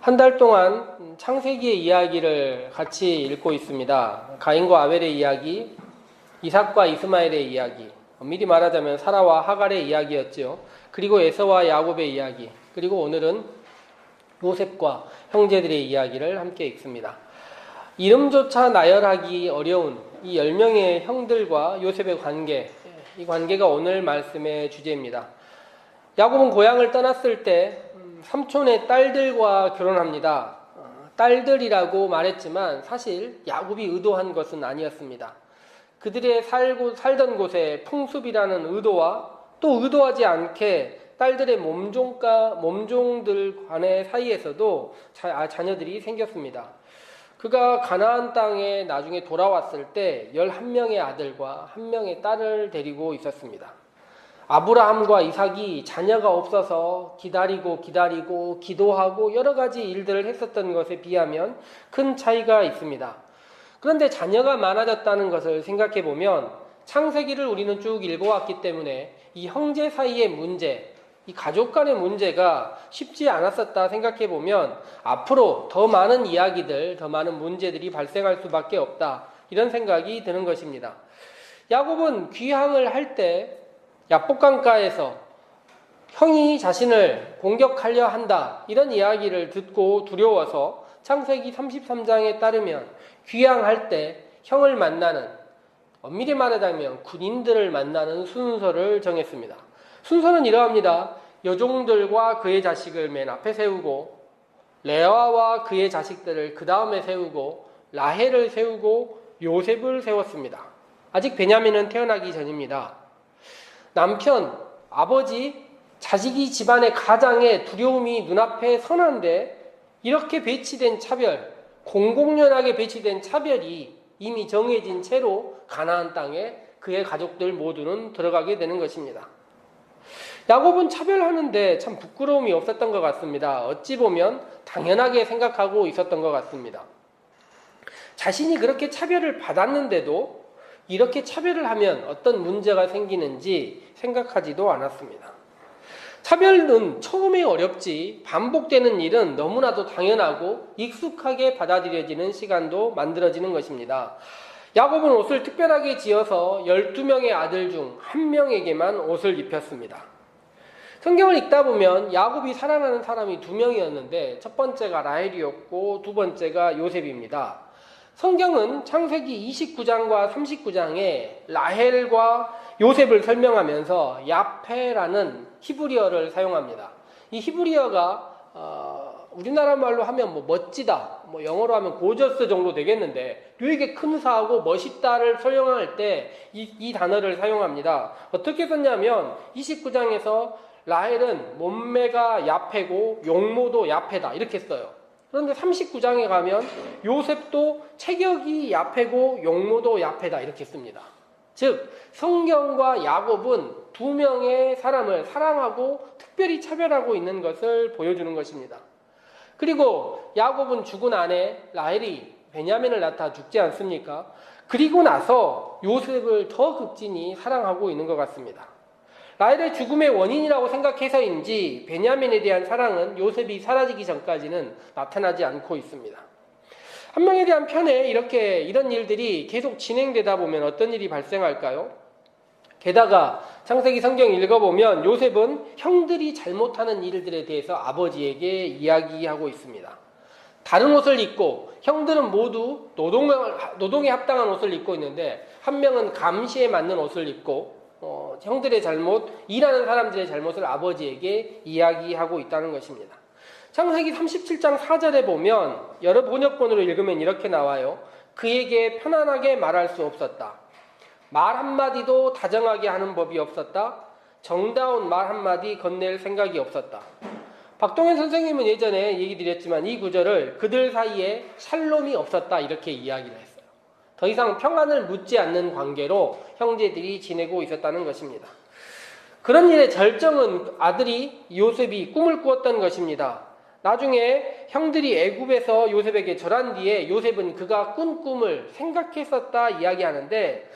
한 달 동안 창세기의 이야기를 같이 읽고 있습니다. 가인과 아벨의 이야기, 이삭과 이스마엘의 이야기, 미리 말하자면 사라와 하갈의 이야기였죠. 그리고 에서와 야곱의 이야기, 그리고 오늘은 요셉과 형제들의 이야기를 함께 읽습니다. 이름조차 나열하기 어려운 이 10명의 형들과 요셉의 관계, 이 관계가 오늘 말씀의 주제입니다. 야곱은 고향을 떠났을 때 삼촌의 딸들과 결혼합니다. 딸들이라고 말했지만 사실 야곱이 의도한 것은 아니었습니다. 그들의 살던 곳에 풍습이라는 의도와 또 의도하지 않게 딸들의 몸종들 간의 사이에서도 자녀들이 생겼습니다. 그가 가나안 땅에 나중에 돌아왔을 때 11명의 아들과 1명의 딸을 데리고 있었습니다. 아브라함과 이삭이 자녀가 없어서 기다리고 기도하고 여러 가지 일들을 했었던 것에 비하면 큰 차이가 있습니다. 그런데 자녀가 많아졌다는 것을 생각해 보면 창세기를 우리는 쭉 읽어왔기 때문에 이 형제 사이의 문제, 이 가족 간의 문제가 쉽지 않았었다 생각해 보면 앞으로 더 많은 이야기들, 더 많은 문제들이 발생할 수밖에 없다, 이런 생각이 드는 것입니다. 야곱은 귀향을 할 때 야복강가에서 형이 자신을 공격하려 한다, 이런 이야기를 듣고 두려워서 창세기 33장에 따르면 귀향할 때 형을 만나는, 엄밀히 말하자면 군인들을 만나는 순서를 정했습니다. 순서는 이러합니다. 여종들과 그의 자식을 맨 앞에 세우고 레아와 그의 자식들을 그 다음에 세우고 라헬을 세우고 요셉을 세웠습니다. 아직 베냐민은 태어나기 전입니다. 남편, 아버지, 자식이 집안의 가장의 두려움이 눈앞에 선한데 이렇게 배치된 차별, 공공연하게 배치된 차별이 이미 정해진 채로 가나안 땅에 그의 가족들 모두는 들어가게 되는 것입니다. 야곱은 차별하는데 참 부끄러움이 없었던 것 같습니다. 어찌 보면 당연하게 생각하고 있었던 것 같습니다. 자신이 그렇게 차별을 받았는데도 이렇게 차별을 하면 어떤 문제가 생기는지 생각하지도 않았습니다. 차별은 처음에 어렵지 반복되는 일은 너무나도 당연하고 익숙하게 받아들여지는 시간도 만들어지는 것입니다. 야곱은 옷을 특별하게 지어서 12명의 아들 중 1명에게만 옷을 입혔습니다. 성경을 읽다 보면 야곱이 사랑하는 사람이 2명이었는데 첫 번째가 라헬이었고 두 번째가 요셉입니다. 성경은 창세기 29장과 39장에 라헬과 요셉을 설명하면서 야페라는 히브리어를 사용합니다. 이 히브리어가 우리나라 말로 하면 멋지다, 영어로 하면 고저스 정도 되겠는데 되게 큰사하고 멋있다를 설명할 때 이 단어를 사용합니다. 어떻게 썼냐면 29장에서 라헬은 몸매가 야페고 용모도 야페다, 이렇게 써요. 그런데 39장에 가면 요셉도 체격이 야페고 용모도 야페다, 이렇게 씁니다. 즉 성경과 야곱은 2명의 사람을 사랑하고 특별히 차별하고 있는 것을 보여주는 것입니다. 그리고 야곱은 죽은 아내 라헬이 베냐민을 낳다 죽지 않습니까? 그리고 나서 요셉을 더 극진히 사랑하고 있는 것 같습니다. 라헬의 죽음의 원인이라고 생각해서인지 베냐민에 대한 사랑은 요셉이 사라지기 전까지는 나타나지 않고 있습니다. 한 명에 대한 편에 이런 일들이 계속 진행되다 보면 어떤 일이 발생할까요? 게다가 창세기 성경 읽어보면 요셉은 형들이 잘못하는 일들에 대해서 아버지에게 이야기하고 있습니다. 다른 옷을 입고 형들은 모두 노동에 합당한 옷을 입고 있는데 한 명은 감시에 맞는 옷을 입고 형들의 잘못, 일하는 사람들의 잘못을 아버지에게 이야기하고 있다는 것입니다. 창세기 37장 4절에 보면 여러 번역본으로 읽으면 이렇게 나와요. 그에게 편안하게 말할 수 없었다. 말 한마디도 다정하게 하는 법이 없었다. 정다운 말 한마디 건넬 생각이 없었다. 박동현 선생님은 예전에 얘기 드렸지만 이 구절을 그들 사이에 샬롬이 없었다, 이렇게 이야기를 했어요. 더 이상 평안을 묻지 않는 관계로 형제들이 지내고 있었다는 것입니다. 그런 일의 절정은 아들이 요셉이 꿈을 꾸었던 것입니다. 나중에 형들이 애굽에서 요셉에게 절한 뒤에 요셉은 그가 꾼 꿈을 생각했었다 이야기하는데,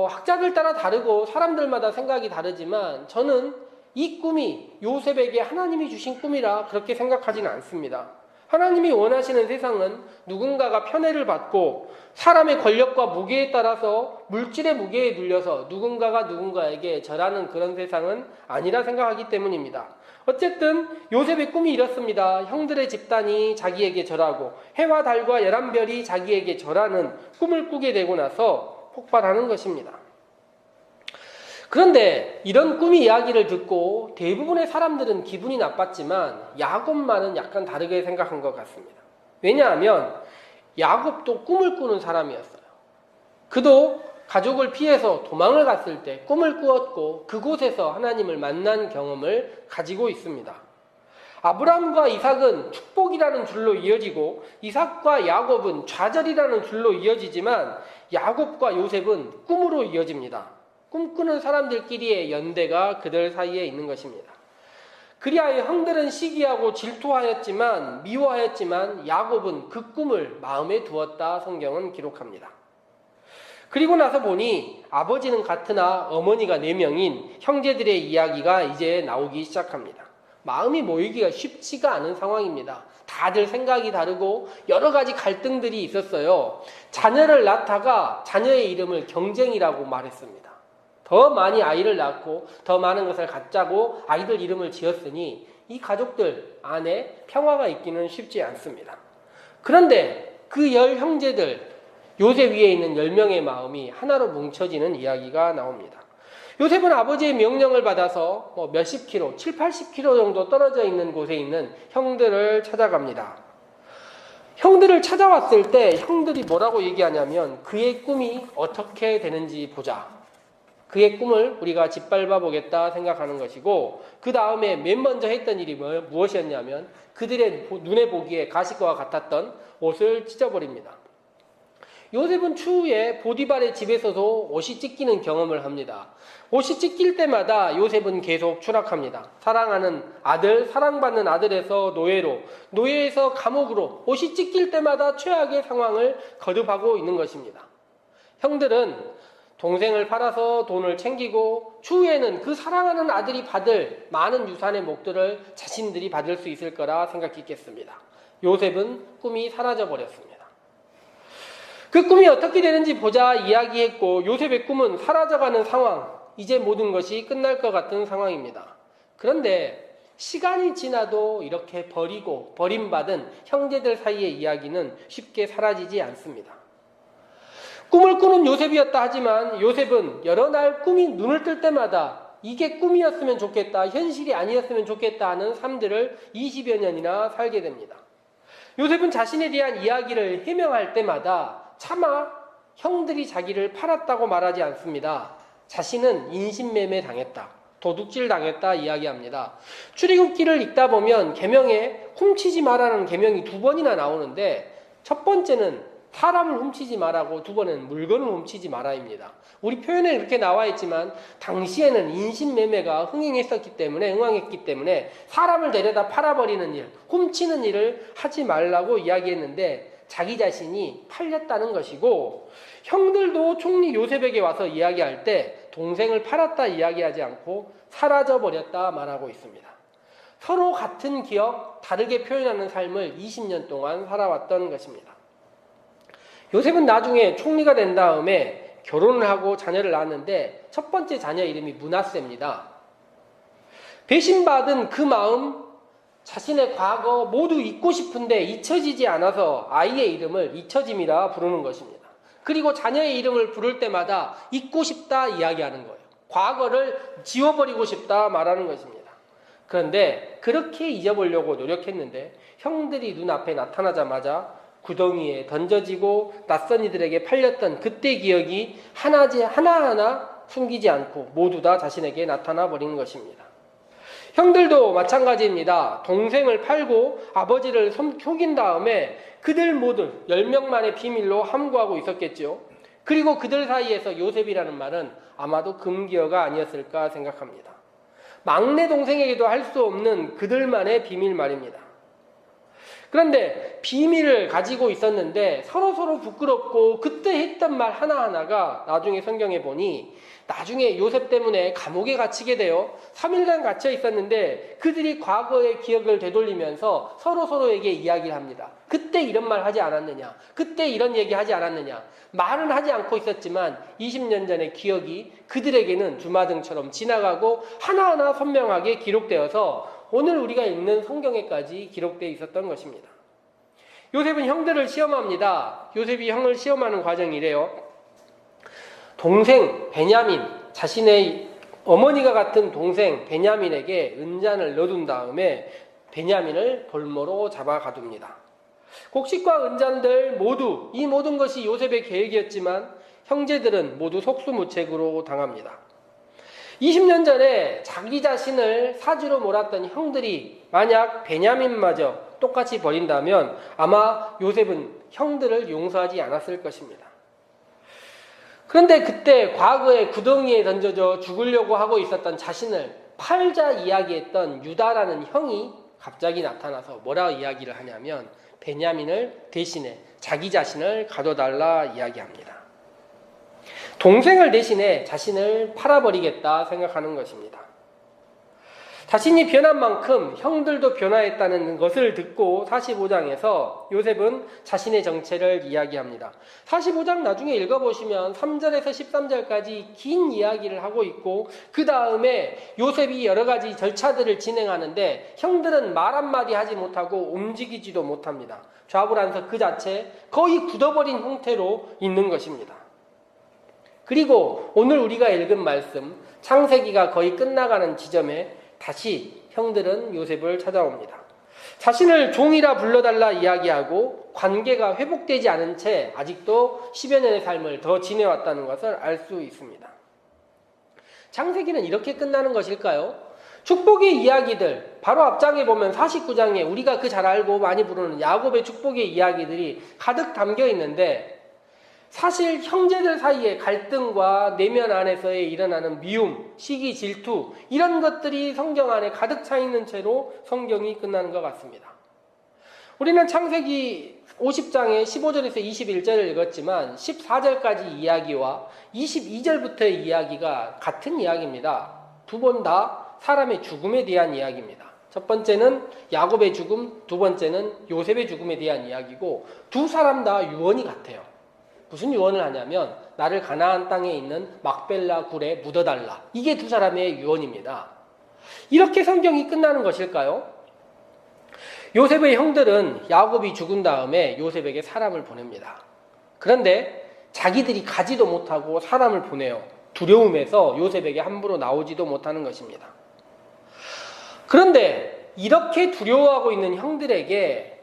학자들 따라 다르고 사람들마다 생각이 다르지만 저는 이 꿈이 요셉에게 하나님이 주신 꿈이라 그렇게 생각하지는 않습니다. 하나님이 원하시는 세상은 누군가가 편애를 받고 사람의 권력과 무게에 따라서 물질의 무게에 눌려서 누군가가 누군가에게 절하는 그런 세상은 아니라 생각하기 때문입니다. 어쨌든 요셉의 꿈이 이렇습니다. 형들의 집단이 자기에게 절하고 해와 달과 11별이 자기에게 절하는 꿈을 꾸게 되고 나서 폭발하는 것입니다. 그런데 이런 꿈 이야기를 듣고 대부분의 사람들은 기분이 나빴지만 야곱만은 약간 다르게 생각한 것 같습니다. 왜냐하면 야곱도 꿈을 꾸는 사람이었어요. 그도 가족을 피해서 도망을 갔을 때 꿈을 꾸었고 그곳에서 하나님을 만난 경험을 가지고 있습니다. 아브라함과 이삭은 축복이라는 줄로 이어지고 이삭과 야곱은 좌절이라는 줄로 이어지지만 야곱과 요셉은 꿈으로 이어집니다. 꿈꾸는 사람들끼리의 연대가 그들 사이에 있는 것입니다. 그리하여 형들은 시기하고 질투하였지만 미워하였지만 야곱은 그 꿈을 마음에 두었다 성경은 기록합니다. 그리고 나서 보니 아버지는 같으나 어머니가 4명인 형제들의 이야기가 이제 나오기 시작합니다. 마음이 모이기가 쉽지가 않은 상황입니다. 다들 생각이 다르고 여러 가지 갈등들이 있었어요. 자녀를 낳다가 자녀의 이름을 경쟁이라고 말했습니다. 더 많이 아이를 낳고 더 많은 것을 갖자고 아이들 이름을 지었으니 이 가족들 안에 평화가 있기는 쉽지 않습니다. 그런데 그 10형제들 요셉 위에 있는 10명의 마음이 하나로 뭉쳐지는 이야기가 나옵니다. 요셉은 아버지의 명령을 받아서 몇십 킬로, 7, 80킬로 정도 떨어져 있는 곳에 있는 형들을 찾아갑니다. 형들을 찾아왔을 때 형들이 뭐라고 얘기하냐면 그의 꿈이 어떻게 되는지 보자. 그의 꿈을 우리가 짓밟아 보겠다 생각하는 것이고 그 다음에 맨 먼저 했던 일이 무엇이었냐면 그들의 눈에 보기에 가시과 같았던 옷을 찢어버립니다. 요셉은 추후에 보디발의 집에서도 옷이 찢기는 경험을 합니다. 옷이 찢길 때마다 요셉은 계속 추락합니다. 사랑하는 아들, 사랑받는 아들에서 노예로, 노예에서 감옥으로 옷이 찢길 때마다 최악의 상황을 거듭하고 있는 것입니다. 형들은 동생을 팔아서 돈을 챙기고 추후에는 그 사랑하는 아들이 받을 많은 유산의 목들을 자신들이 받을 수 있을 거라 생각했겠습니다. 요셉은 꿈이 사라져버렸습니다. 그 꿈이 어떻게 되는지 보자 이야기했고 요셉의 꿈은 사라져가는 상황, 이제 모든 것이 끝날 것 같은 상황입니다. 그런데 시간이 지나도 이렇게 버림받은 형제들 사이의 이야기는 쉽게 사라지지 않습니다. 꿈을 꾸는 요셉이었다 하지만 요셉은 여러 날 꿈이 눈을 뜰 때마다 이게 꿈이었으면 좋겠다, 현실이 아니었으면 좋겠다 하는 삶들을 20여 년이나 살게 됩니다. 요셉은 자신에 대한 이야기를 해명할 때마다 차마 형들이 자기를 팔았다고 말하지 않습니다. 자신은 인신매매 당했다, 도둑질 당했다 이야기합니다. 출애굽기를 읽다 보면 계명에 훔치지 마라는 계명이 2번이나 나오는데 첫 번째는 사람을 훔치지 말라고, 2번은 물건을 훔치지 마라입니다. 우리 표현에 이렇게 나와 있지만 당시에는 인신매매가 흥행했기 때문에 사람을 데려다 팔아버리는 일, 훔치는 일을 하지 말라고 이야기했는데 자기 자신이 팔렸다는 것이고 형들도 총리 요셉에게 와서 이야기할 때 동생을 팔았다 이야기하지 않고 사라져버렸다 말하고 있습니다. 서로 같은 기억, 다르게 표현하는 삶을 20년 동안 살아왔던 것입니다. 요셉은 나중에 총리가 된 다음에 결혼을 하고 자녀를 낳았는데 첫 번째 자녀 이름이 므낫세입니다. 배신받은 그 마음, 자신의 과거 모두 잊고 싶은데 잊혀지지 않아서 아이의 이름을 잊혀짐이라 부르는 것입니다. 그리고 자녀의 이름을 부를 때마다 잊고 싶다 이야기하는 거예요. 과거를 지워버리고 싶다 말하는 것입니다. 그런데 그렇게 잊어보려고 노력했는데 형들이 눈앞에 나타나자마자 구덩이에 던져지고 낯선 이들에게 팔렸던 그때 기억이 하나하나 숨기지 않고 모두 다 자신에게 나타나 버린 것입니다. 형들도 마찬가지입니다. 동생을 팔고 아버지를 속인 다음에 그들 모두 10명만의 비밀로 함구하고 있었겠죠. 그리고 그들 사이에서 요셉이라는 말은 아마도 금기어가 아니었을까 생각합니다. 막내 동생에게도 할 수 없는 그들만의 비밀 말입니다. 그런데 비밀을 가지고 있었는데 서로 부끄럽고 그때 했던 말 하나하나가 나중에 성경에 보니 나중에 요셉 때문에 감옥에 갇히게 되어 3일간 갇혀 있었는데 그들이 과거의 기억을 되돌리면서 서로에게 이야기를 합니다. 그때 이런 말 하지 않았느냐? 그때 이런 얘기 하지 않았느냐? 말은 하지 않고 있었지만 20년 전의 기억이 그들에게는 주마등처럼 지나가고 하나하나 선명하게 기록되어서 오늘 우리가 읽는 성경에까지 기록되어 있었던 것입니다. 요셉은 형들을 시험합니다. 요셉이 형을 시험하는 과정이래요. 동생 베냐민, 자신의 어머니가 같은 동생 베냐민에게 은잔을 넣어둔 다음에 베냐민을 볼모로 잡아 가둡니다. 곡식과 은잔들 모두, 이 모든 것이 요셉의 계획이었지만 형제들은 모두 속수무책으로 당합니다. 20년 전에 자기 자신을 사지로 몰았던 형들이 만약 베냐민마저 똑같이 버린다면 아마 요셉은 형들을 용서하지 않았을 것입니다. 그런데 그때 과거에 구덩이에 던져져 죽으려고 하고 있었던 자신을 팔자 이야기했던 유다라는 형이 갑자기 나타나서 뭐라 이야기를 하냐면 베냐민을 대신해 자기 자신을 가둬달라 이야기합니다. 동생을 대신해 자신을 팔아버리겠다 생각하는 것입니다. 자신이 변한 만큼 형들도 변화했다는 것을 듣고 45장에서 요셉은 자신의 정체를 이야기합니다. 45장 나중에 읽어보시면 3절에서 13절까지 긴 이야기를 하고 있고 그 다음에 요셉이 여러 가지 절차들을 진행하는데 형들은 말 한마디 하지 못하고 움직이지도 못합니다. 좌불안석 그 자체 거의 굳어버린 형태로 있는 것입니다. 그리고 오늘 우리가 읽은 말씀 창세기가 거의 끝나가는 지점에 다시 형들은 요셉을 찾아옵니다. 자신을 종이라 불러달라 이야기하고 관계가 회복되지 않은 채 아직도 10여 년의 삶을 더 지내왔다는 것을 알 수 있습니다. 창세기는 이렇게 끝나는 것일까요? 축복의 이야기들, 바로 앞장에 보면 49장에 우리가 그 잘 알고 많이 부르는 야곱의 축복의 이야기들이 가득 담겨 있는데 사실 형제들 사이의 갈등과 내면 안에서의 일어나는 미움, 시기, 질투 이런 것들이 성경 안에 가득 차 있는 채로 성경이 끝나는 것 같습니다. 우리는 창세기 50장의 15절에서 21절을 읽었지만 14절까지 이야기와 22절부터의 이야기가 같은 이야기입니다. 두 번 다 사람의 죽음에 대한 이야기입니다. 첫 번째는 야곱의 죽음, 두 번째는 요셉의 죽음에 대한 이야기고 두 사람 다 유언이 같아요. 무슨 유언을 하냐면 나를 가나안 땅에 있는 막벨라 굴에 묻어달라. 이게 두 사람의 유언입니다. 이렇게 성경이 끝나는 것일까요? 요셉의 형들은 야곱이 죽은 다음에 요셉에게 사람을 보냅니다. 그런데 자기들이 가지도 못하고 사람을 보내요. 두려움에서 요셉에게 함부로 나오지도 못하는 것입니다. 그런데 이렇게 두려워하고 있는 형들에게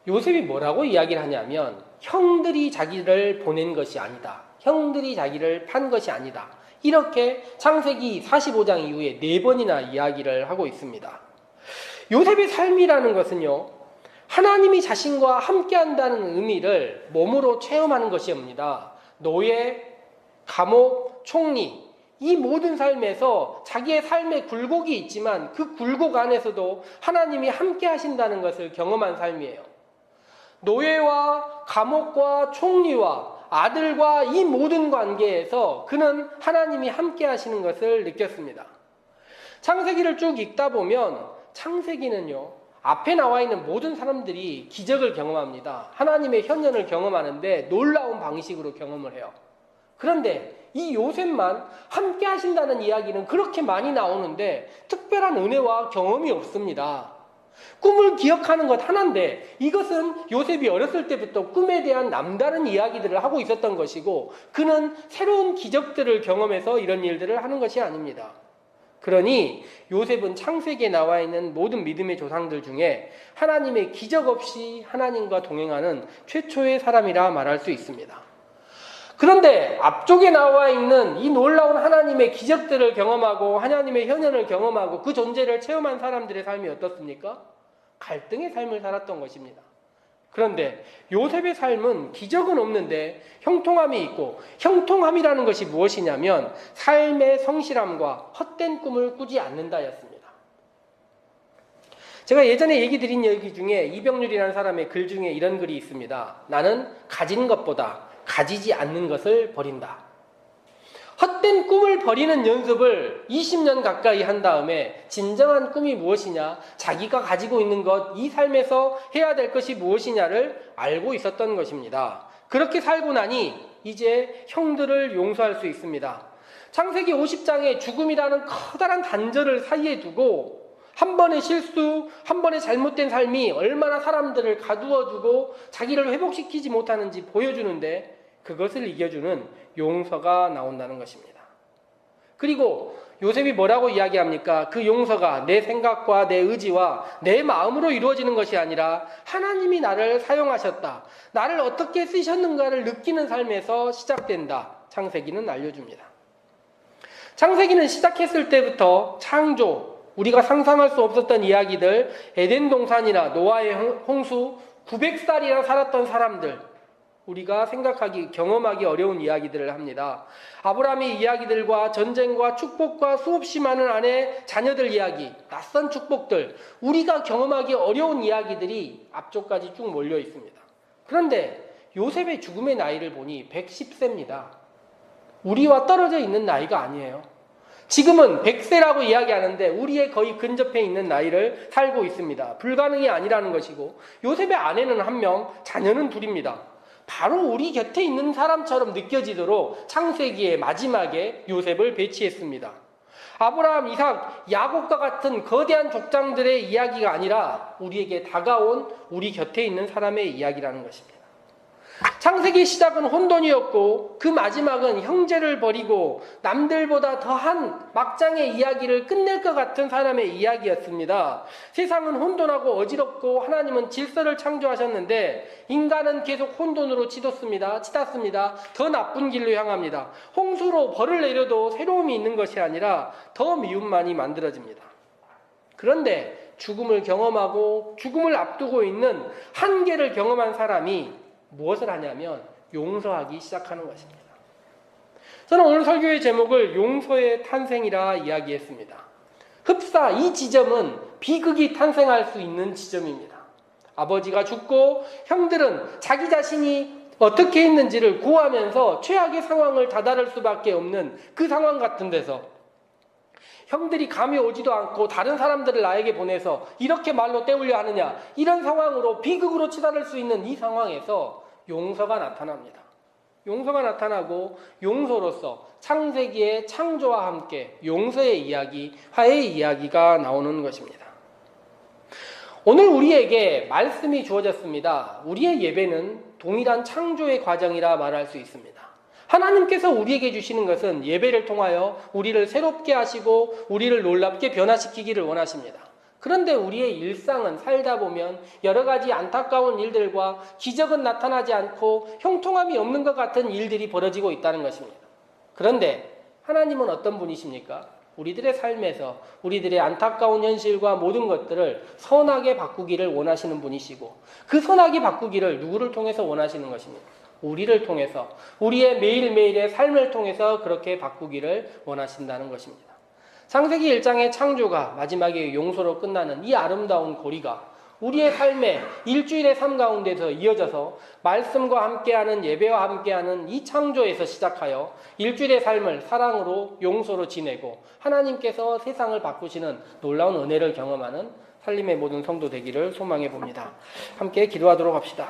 요셉이 뭐라고 이야기를 하냐면 형들이 자기를 보낸 것이 아니다. 형들이 자기를 판 것이 아니다. 이렇게 창세기 45장 이후에 4번이나 이야기를 하고 있습니다. 요셉의 삶이라는 것은요, 하나님이 자신과 함께한다는 의미를 몸으로 체험하는 것이옵니다. 노예, 감옥, 총리, 이 모든 삶에서 자기의 삶의 굴곡이 있지만 그 굴곡 안에서도 하나님이 함께 하신다는 것을 경험한 삶이에요. 노예와 감옥과 총리와 아들과 이 모든 관계에서 그는 하나님이 함께 하시는 것을 느꼈습니다. 창세기를 쭉 읽다 보면 창세기는요, 앞에 나와 있는 모든 사람들이 기적을 경험합니다. 하나님의 현현을 경험하는데 놀라운 방식으로 경험을 해요. 그런데 이 요셉만 함께 하신다는 이야기는 그렇게 많이 나오는데 특별한 은혜와 경험이 없습니다. 꿈을 기억하는 것 하나인데 이것은 요셉이 어렸을 때부터 꿈에 대한 남다른 이야기들을 하고 있었던 것이고 그는 새로운 기적들을 경험해서 이런 일들을 하는 것이 아닙니다. 그러니 요셉은 창세기에 나와 있는 모든 믿음의 조상들 중에 하나님의 기적 없이 하나님과 동행하는 최초의 사람이라 말할 수 있습니다. 그런데 앞쪽에 나와 있는 이 놀라운 하나님의 기적들을 경험하고 하나님의 현현을 경험하고 그 존재를 체험한 사람들의 삶이 어떻습니까? 갈등의 삶을 살았던 것입니다. 그런데 요셉의 삶은 기적은 없는데 형통함이 있고 형통함이라는 것이 무엇이냐면 삶의 성실함과 헛된 꿈을 꾸지 않는다였습니다. 제가 예전에 얘기 드린 얘기 중에 이병률이라는 사람의 글 중에 이런 글이 있습니다. 나는 가진 것보다 가지지 않는 것을 버린다. 헛된 꿈을 버리는 연습을 20년 가까이 한 다음에 진정한 꿈이 무엇이냐, 자기가 가지고 있는 것, 이 삶에서 해야 될 것이 무엇이냐를 알고 있었던 것입니다. 그렇게 살고 나니 이제 형들을 용서할 수 있습니다. 창세기 50장에 죽음이라는 커다란 단절을 사이에 두고 한 번의 실수, 한 번의 잘못된 삶이 얼마나 사람들을 가두어두고 자기를 회복시키지 못하는지 보여주는데 그것을 이겨주는 용서가 나온다는 것입니다. 그리고 요셉이 뭐라고 이야기합니까? 그 용서가 내 생각과 내 의지와 내 마음으로 이루어지는 것이 아니라 하나님이 나를 사용하셨다. 나를 어떻게 쓰셨는가를 느끼는 삶에서 시작된다. 창세기는 알려줍니다. 창세기는 시작했을 때부터 창조, 우리가 상상할 수 없었던 이야기들, 에덴 동산이나 노아의 홍수, 900살이나 살았던 사람들, 우리가 생각하기, 경험하기 어려운 이야기들을 합니다. 아브라함의 이야기들과 전쟁과 축복과 수없이 많은 아내, 자녀들 이야기, 낯선 축복들, 우리가 경험하기 어려운 이야기들이 앞쪽까지 쭉 몰려 있습니다. 그런데 요셉의 죽음의 나이를 보니 110세입니다. 우리와 떨어져 있는 나이가 아니에요. 지금은 100세라고 이야기하는데 우리의 거의 근접해 있는 나이를 살고 있습니다. 불가능이 아니라는 것이고, 요셉의 아내는 1명, 자녀는 2입니다. 바로 우리 곁에 있는 사람처럼 느껴지도록 창세기의 마지막에 요셉을 배치했습니다. 아브라함, 이삭, 야곱과 같은 거대한 족장들의 이야기가 아니라 우리에게 다가온 우리 곁에 있는 사람의 이야기라는 것입니다. 창세기 시작은 혼돈이었고 그 마지막은 형제를 버리고 남들보다 더한 막장의 이야기를 끝낼 것 같은 사람의 이야기였습니다. 세상은 혼돈하고 어지럽고 하나님은 질서를 창조하셨는데 인간은 계속 혼돈으로 치닫습니다. 더 나쁜 길로 향합니다. 홍수로 벌을 내려도 새로움이 있는 것이 아니라 더 미움만이 만들어집니다. 그런데 죽음을 경험하고 죽음을 앞두고 있는 한계를 경험한 사람이 무엇을 하냐면 용서하기 시작하는 것입니다. 저는 오늘 설교의 제목을 용서의 탄생이라 이야기했습니다. 흡사, 이 지점은 비극이 탄생할 수 있는 지점입니다. 아버지가 죽고 형들은 자기 자신이 어떻게 했는지를 고하면서 최악의 상황을 다다를 수밖에 없는 그 상황 같은 데서 형들이 감이 오지도 않고 다른 사람들을 나에게 보내서 이렇게 말로 때우려 하느냐, 이런 상황으로 비극으로 치달을 수 있는 이 상황에서 용서가 나타납니다. 용서가 나타나고 용서로서 창세기의 창조와 함께 용서의 이야기, 화해의 이야기가 나오는 것입니다. 오늘 우리에게 말씀이 주어졌습니다. 우리의 예배는 동일한 창조의 과정이라 말할 수 있습니다. 하나님께서 우리에게 주시는 것은 예배를 통하여 우리를 새롭게 하시고 우리를 놀랍게 변화시키기를 원하십니다. 그런데 우리의 일상은 살다 보면 여러 가지 안타까운 일들과 기적은 나타나지 않고 형통함이 없는 것 같은 일들이 벌어지고 있다는 것입니다. 그런데 하나님은 어떤 분이십니까? 우리들의 삶에서 우리들의 안타까운 현실과 모든 것들을 선하게 바꾸기를 원하시는 분이시고, 그 선하게 바꾸기를 누구를 통해서 원하시는 것입니까? 우리를 통해서, 우리의 매일매일의 삶을 통해서 그렇게 바꾸기를 원하신다는 것입니다. 창세기 1장의 창조가 마지막에 용서로 끝나는 이 아름다운 고리가 우리의 삶의 일주일의 삶 가운데서 이어져서 말씀과 함께하는, 예배와 함께하는 이 창조에서 시작하여 일주일의 삶을 사랑으로, 용서로 지내고 하나님께서 세상을 바꾸시는 놀라운 은혜를 경험하는 살림의 모든 성도 되기를 소망해 봅니다. 함께 기도하도록 합시다.